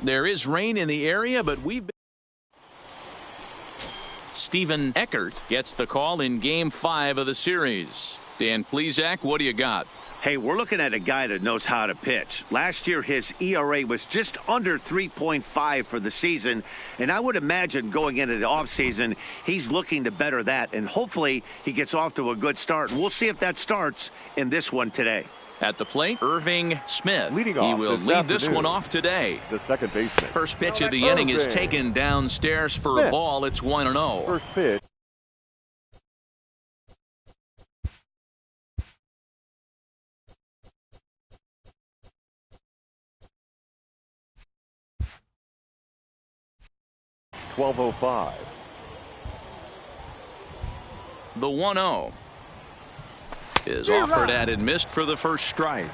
There is rain in the area, but we've been... Steven Eckert gets the call in Game 5 of the series. Dan Plesac, what do you got? Hey, we're looking at a guy that knows how to pitch. Last year, his ERA was just under 3.5 for the season, and I would imagine going into the offseason, he's looking to better that, and hopefully he gets off to a good start. And we'll see if that starts in this one today. At the plate, Irving Smith. Leading off he will lead this one off today. The second baseman. First pitch of the inning is taken downstairs for Smith. a ball. It's 1-0. First pitch. .1205. The 1-0 is offered at and missed for the first strike.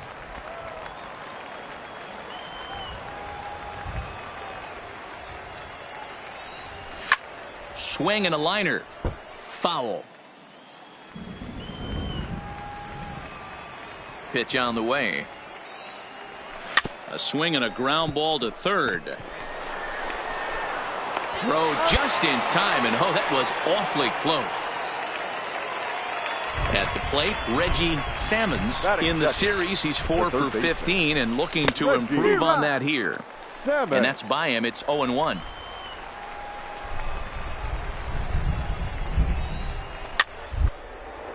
Swing and a liner. Foul. Pitch on the way. A swing and a ground ball to third. Throw just in time, and oh, that was awfully close. At the plate, Reggie Salmons in the series. He's 4 for 15 and looking to improve on that here. And that's by him. It's 0-1.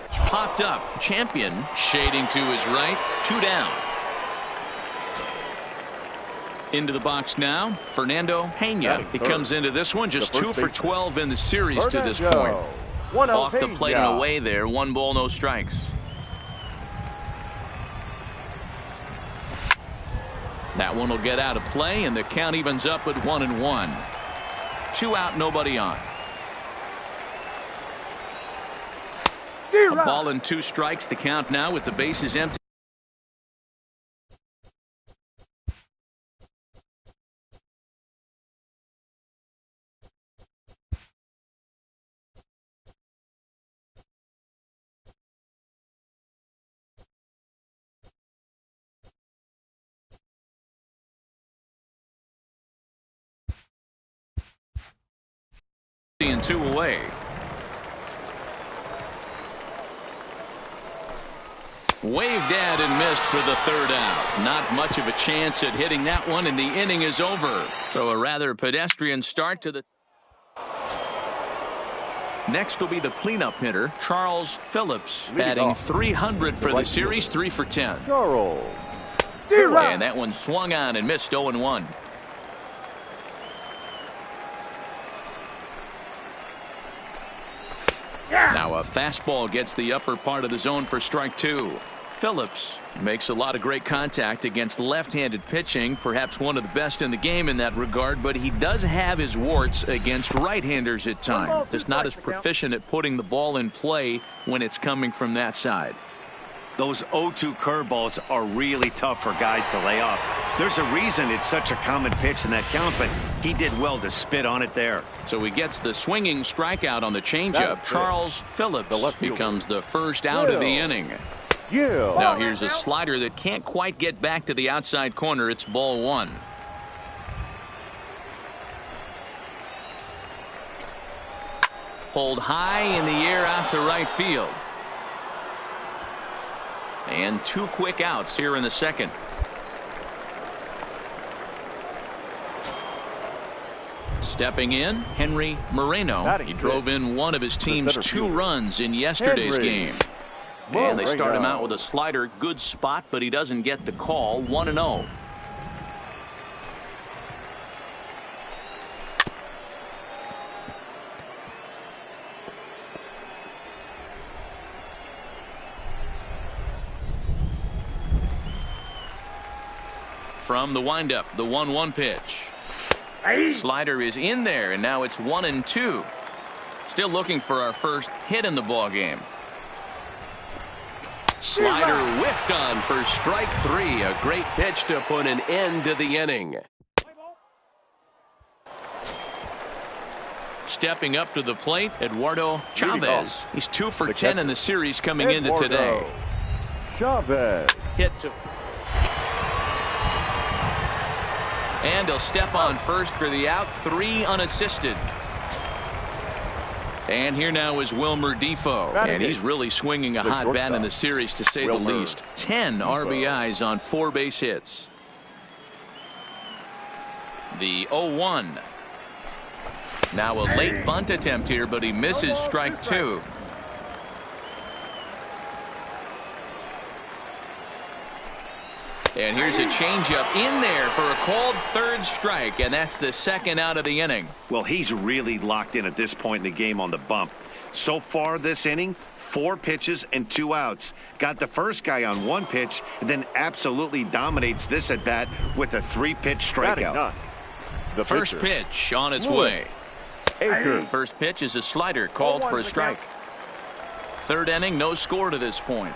Popped up. Champion shading to his right. 2 down. Into the box now, Fernando Pena. He comes into this one just 2 for 12 in the series to this point. Off the plate and away there. 1 ball, no strikes. That one will get out of play, and the count evens up at 1-1. 2 out, nobody on. A ball and 2 strikes. The count now with the bases empty. And 2 away. Waved at and missed for the 3rd out. Not much of a chance at hitting that one, and the inning is over. So a rather pedestrian start to the... Next will be the cleanup hitter, Charles Phillips, batting 300 for the series, 3 for 10. Charles. And that one swung on and missed. 0-1. Now a fastball gets the upper part of the zone for strike 2. Phillips makes a lot of great contact against left-handed pitching, perhaps one of the best in the game in that regard, but he does have his warts against right-handers at times. Just not as proficient at putting the ball in play when it's coming from that side. Those 0-2 curveballs are really tough for guys to lay off. There's a reason it's such a common pitch in that count, but he did well to spit on it there. So he gets the swinging strikeout on the changeup. Charles Phillips becomes the first out of the inning. Now here's a slider that can't quite get back to the outside corner. It's ball 1. Pulled high in the air out to right field. And 2 quick outs here in the second. Stepping in, Henry Moreno. He drove in one of his team's 2 runs in yesterday's game. And they start him out with a slider. Good spot, but he doesn't get the call. 1-0. From the windup, the 1-1 pitch. Slider is in there, and now it's 1-2. Still looking for our first hit in the ball game. Slider whiffed on for strike 3. A great pitch to put an end to the inning. Stepping up to the plate, Eduardo Chavez. He's 2 for 10 in the series coming into today. Chavez. Hit to... And he'll step on first for the out, 3 unassisted. And here now is Wilmer Defoe. And he's really swinging a hot bat in the series, to say the least. 10 RBIs on 4 base hits. The 0-1. Now a late bunt attempt here, but he misses strike 2. And here's a changeup in there for a called 3rd strike, and that's the 2nd out of the inning. Well, he's really locked in at this point in the game on the bump. So far this inning, 4 pitches and 2 outs. Got the first guy on 1 pitch, and then absolutely dominates this at bat with a 3-pitch strikeout. The first pitch on its way. First pitch is a slider called for a strike. 3rd inning, no score to this point.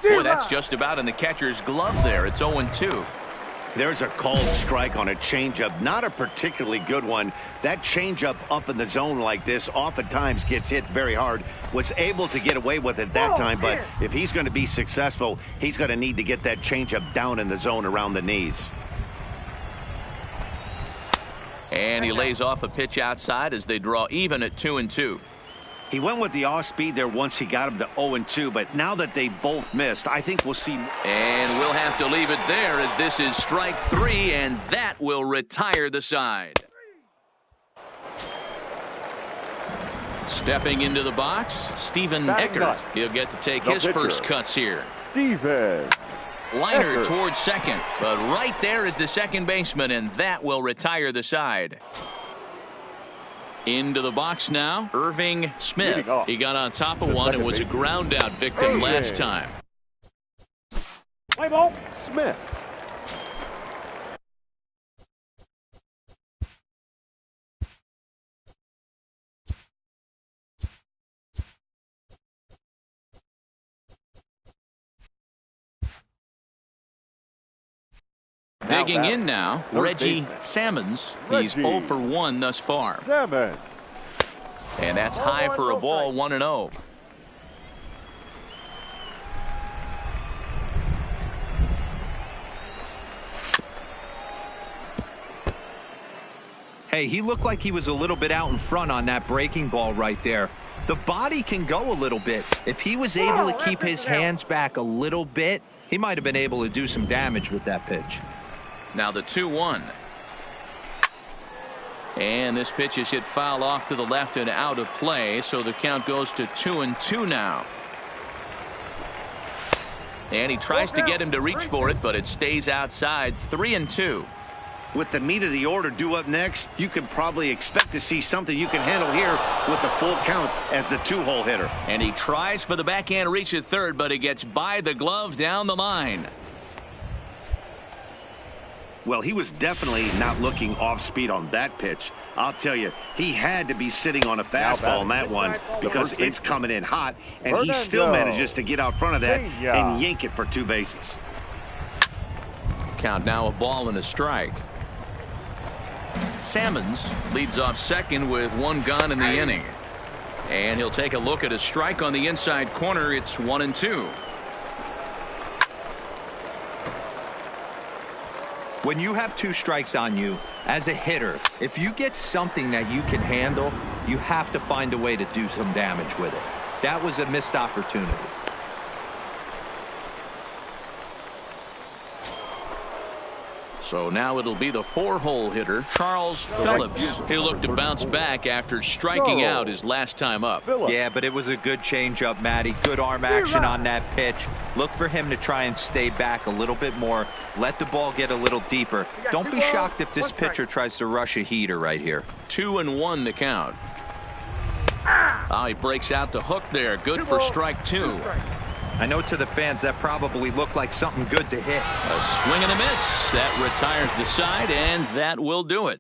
Boy, that's just about in the catcher's glove there. It's 0-2. There's a called strike on a changeup. Not a particularly good one. That changeup up in the zone like this oftentimes gets hit very hard. Was able to get away with it that time, but if he's going to be successful, he's going to need to get that changeup down in the zone around the knees. And he lays off a pitch outside as they draw even at 2-2. He went with the off speed there once he got him to 0-2, but now that they both missed, I think we'll see. And we'll have to leave it there as this is strike 3, and that will retire the side. Stepping into the box, Steven Eckert. He'll get to take his first cuts here. Steven Liner Eckert towards second, but right there is the second baseman, and that will retire the side. Into the box now, Irving Smith. He got on top of one and was a ground out victim last time. Play ball. Smith. Digging in now, Reggie Salmons. He's 0 for 1 thus far. And that's high for a ball, 1-0. Hey, he looked like he was a little bit out in front on that breaking ball right there. The body can go a little bit. If he was able to keep his hands back a little bit, he might have been able to do some damage with that pitch. Now the 2-1. And this pitch is hit foul off to the left and out of play, so the count goes to 2-2 now. And he tries to get him to reach for it, but it stays outside. 3-2. With the meat of the order due up next, you can probably expect to see something you can handle here with the full count as the 2-hole hitter. And he tries for the backhand reach at third, but he gets by the glove down the line. Well, he was definitely not looking off speed on that pitch. I'll tell you, he had to be sitting on a fastball on that one because it's coming in hot, and he still manages to get out front of that and yank it for 2 bases. Count now a ball and a strike. Salmons leads off second with 1 gone in the inning. And he'll take a look at a strike on the inside corner. It's 1-2. When you have 2 strikes on you, as a hitter, if you get something that you can handle, you have to find a way to do some damage with it. That was a missed opportunity. So now it'll be the 4-hole hitter, Charles Phillips. He'll look to bounce back after striking out his last time up. Yeah, but it was a good changeup, Matty. Good arm action on that pitch. Look for him to try and stay back a little bit more. Let the ball get a little deeper. Don't be shocked if this pitcher tries to rush a heater right here. 2-1 the count. Oh, he breaks out the hook there. Good for strike 2. I know to the fans that probably looked like something good to hit. A swing and a miss. That retires the side, and that will do it.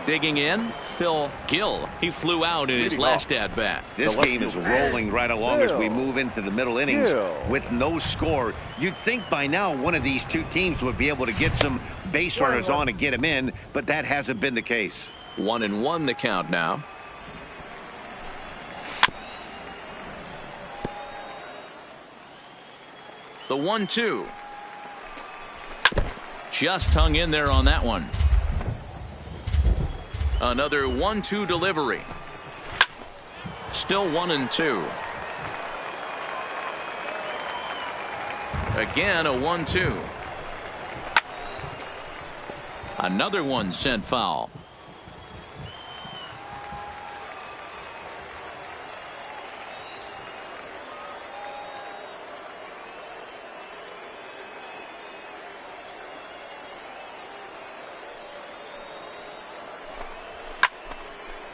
Digging in, Phil Gill. He flew out in his last at-bat. This game is rolling right along as we move into the middle innings with no score. You'd think by now one of these 2 teams would be able to get some base runners on and get them in, but that hasn't been the case. 1-1 the count now. The 1-2. Just hung in there on that one. Another 1-2 delivery. Still 1-2. Again, a 1-2. Another one sent foul.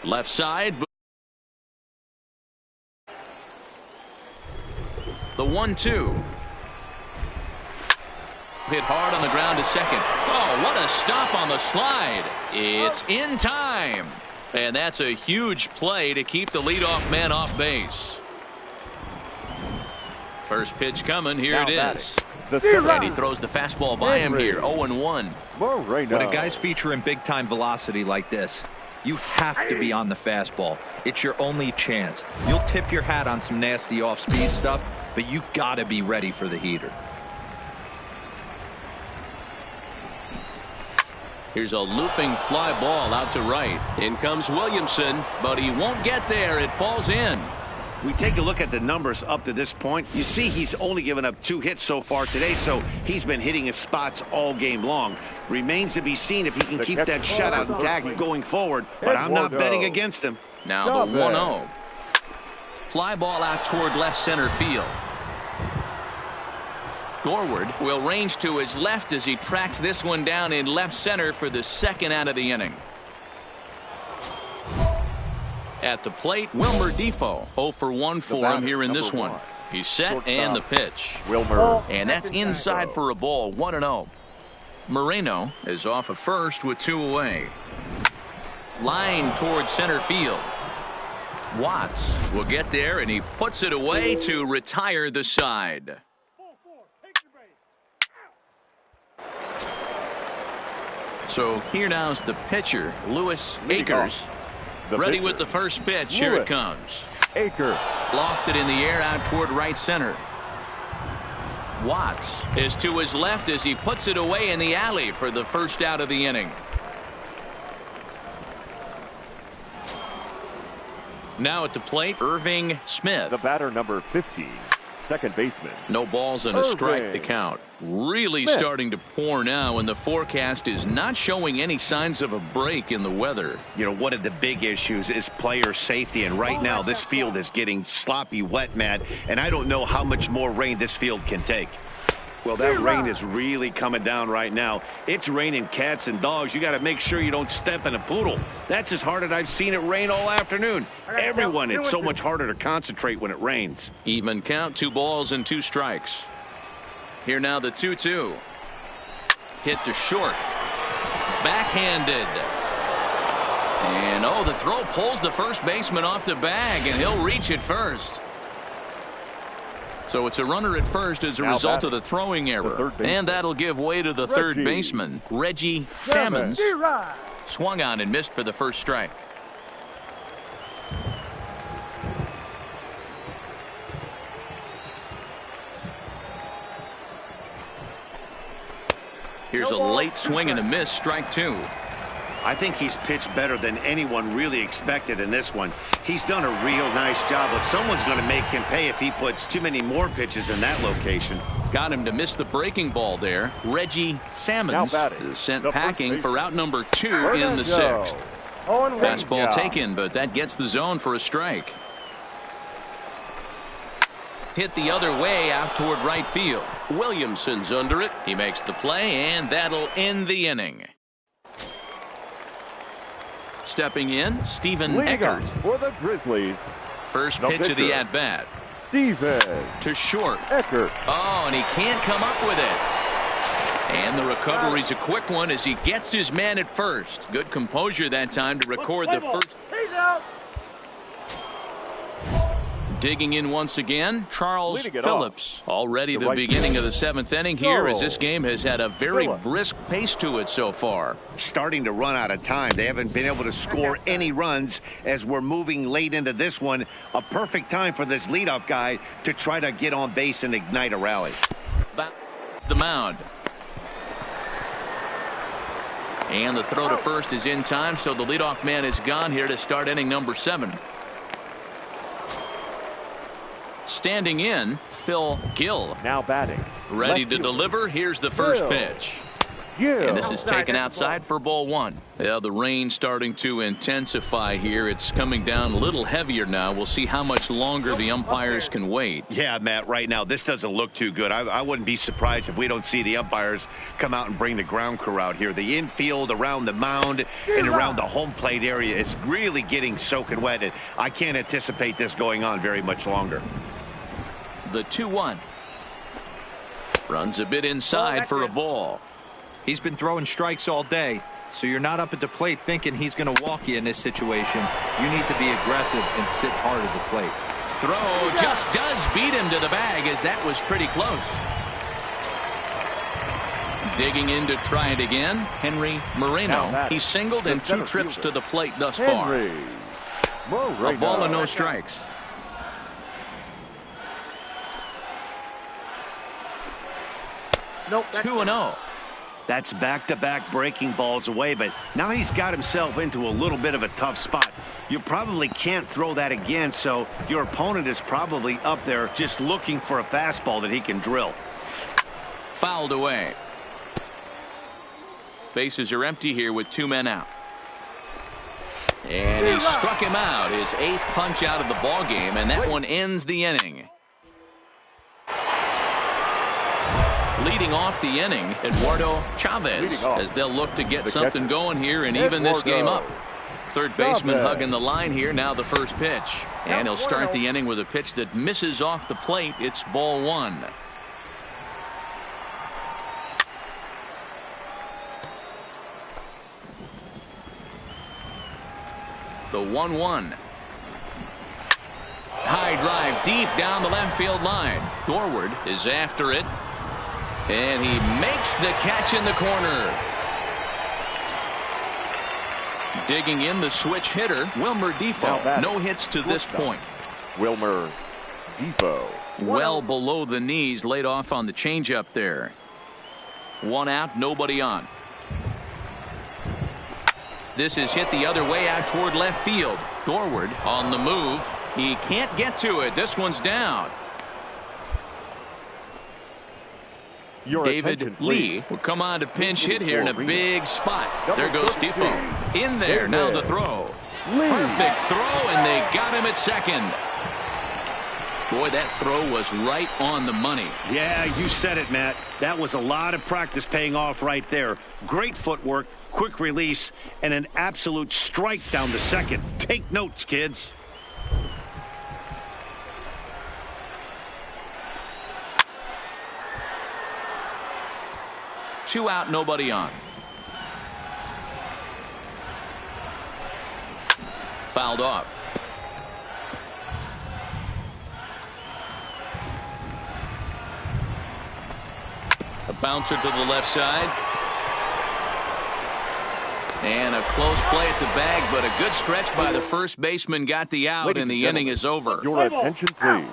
Left side. The 1-2. Hit hard on the ground to second. Oh, what a stop on the slide. It's in time. And that's a huge play to keep the leadoff man off base. First pitch coming. Here it is. And he throws the fastball by him here. 0-1. When a guy's featuring big-time velocity like this, you have to be on the fastball. It's your only chance. You'll tip your hat on some nasty off-speed stuff, but you got to be ready for the heater. Here's a looping fly ball out to right. In comes Williamson, but he won't get there. It falls in. We take a look at the numbers up to this point. You see he's only given up 2 hits so far today, so he's been hitting his spots all game long. Remains to be seen if he can keep that shutout intact going forward, but I'm not betting against him. Now the 1-0. Fly ball out toward left center field. Gorward will range to his left as he tracks this one down in left center for the second out of the inning. At the plate, Wilmer Defoe. 0 for 1 for him here in this one. He's set and the pitch. Wilmer. And that's inside for a ball. 1-0. Moreno is off of first with 2 away. Line towards center field. Watts will get there and he puts it away to retire the side. So here now's the pitcher, Lewis Akers. Ready with the first pitch. Here it comes. Akers. Lofted in the air out toward right center. Watts is to his left as he puts it away in the alley for the first out of the inning. Now at the plate, Irving Smith. The batter, number 15. Second baseman. No balls and a strike to count. Really starting to pour now, and the forecast is not showing any signs of a break in the weather. You know, one of the big issues is player safety, and right now this field is getting sloppy wet, Matt, and I don't know how much more rain this field can take. Well, that rain is really coming down right now. It's raining cats and dogs. You got to make sure you don't step in a poodle. That's as hard as I've seen it rain all afternoon. Everyone, it's so much harder to concentrate when it rains. Even count, 2 balls and 2 strikes. Here now the 2-2. Hit to short. Backhanded. And oh, the throw pulls the first baseman off the bag, and he'll reach it first. So it's a runner at first as a result of the throwing error. And that'll give way to the third baseman, Reggie Salmons. Swung on and missed for the first strike. Here's a late swing and a miss, strike 2. I think he's pitched better than anyone really expected in this one. He's done a real nice job, but someone's going to make him pay if he puts too many more pitches in that location. Got him to miss the breaking ball there. Reggie Salmons is sent packing for out number 2 in the 6th. Fastball taken, but that gets the zone for a strike. Hit the other way out toward right field. Williamson's under it. He makes the play, and that'll end the inning. Stepping in, Stephen Eckert. For the Grizzlies. First pitch of the at-bat. Stephen. To short. Eckert. Oh, and he can't come up with it. And the recovery's a quick one as he gets his man at first. Good composure that time to record the first. Digging in once again, Charles Phillips. Already the beginning of the 7th inning here as this game has had a very brisk pace to it so far. Starting to run out of time. They haven't been able to score any runs as we're moving late into this one. A perfect time for this leadoff guy to try to get on base and ignite a rally. the mound. And the throw to first is in time, so the leadoff man is gone here to start inning number 7. Standing in, Phil Gill. Now batting. Ready Left to fielder. deliver. Here's the first Gill. pitch. Yeah. And this is taken outside for ball 1. Yeah, the rain starting to intensify here. It's coming down a little heavier now. We'll see how much longer the umpires can wait. Yeah, Matt, right now, this doesn't look too good. I wouldn't be surprised if we don't see the umpires come out and bring the ground crew out here. The infield, around the mound, and around the home plate area is really getting soaking wet. And I can't anticipate this going on very much longer. The 2-1. Runs a bit inside for a ball. He's been throwing strikes all day, so you're not up at the plate thinking he's going to walk you in this situation. You need to be aggressive and sit hard at the plate. Throw just does beat him to the bag, as that was pretty close. Digging in to try it again, Henry Moreno. He's singled in 2 trips to the plate thus far. Henry Moreno. A ball and no strikes. Nope. 2-0. That's back-to-back breaking balls away, but now he's got himself into a little bit of a tough spot. You probably can't throw that again, so your opponent is probably up there just looking for a fastball that he can drill. Fouled away. Bases are empty here with 2 men out. And he struck him out, his 8th punch out of the ball game, and that one ends the inning. Leading off the inning, Eduardo Chavez, as they'll look to get something going here and even this game up. Third baseman hugging the line here, now the first pitch. And he'll start the inning with a pitch that misses off the plate. It's ball 1. The 1-1. High drive deep down the left field line. Dorward is after it. And he makes the catch in the corner. Digging in, the switch hitter, Wilmer Defoe. No hits to this point. Wilmer Defoe. Well below the knees, laid off on the changeup there. 1 out, nobody on. This is hit the other way out toward left field. Dorward on the move. He can't get to it. This one's down. David Lee will come on to pinch hit here in a big spot. There goes Defoe. In there, now the throw. Perfect throw, and they got him at second. Boy, that throw was right on the money. Yeah, you said it, Matt. That was a lot of practice paying off right there. Great footwork, quick release, and an absolute strike down the second. Take notes, kids. Two out, nobody on. Fouled off. A bouncer to the left side. And a close play at the bag, but a good stretch by the first baseman got the out, and the inning is over. Your attention, please.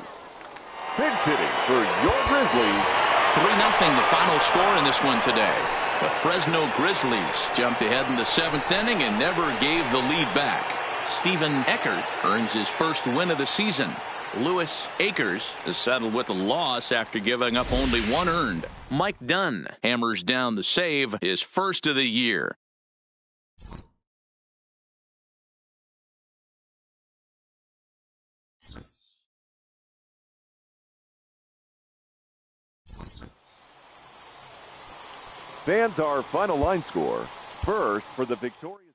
Pinch hitting for your Grizzlies. 3-0 the final score in this one today. The Fresno Grizzlies jumped ahead in the 7th inning and never gave the lead back. Stephen Eckert earns his first win of the season. Lewis Akers is settled with a loss after giving up only 1 earned. Mike Dunn hammers down the save, his first of the year. Fans, our final line score. First, for the victorious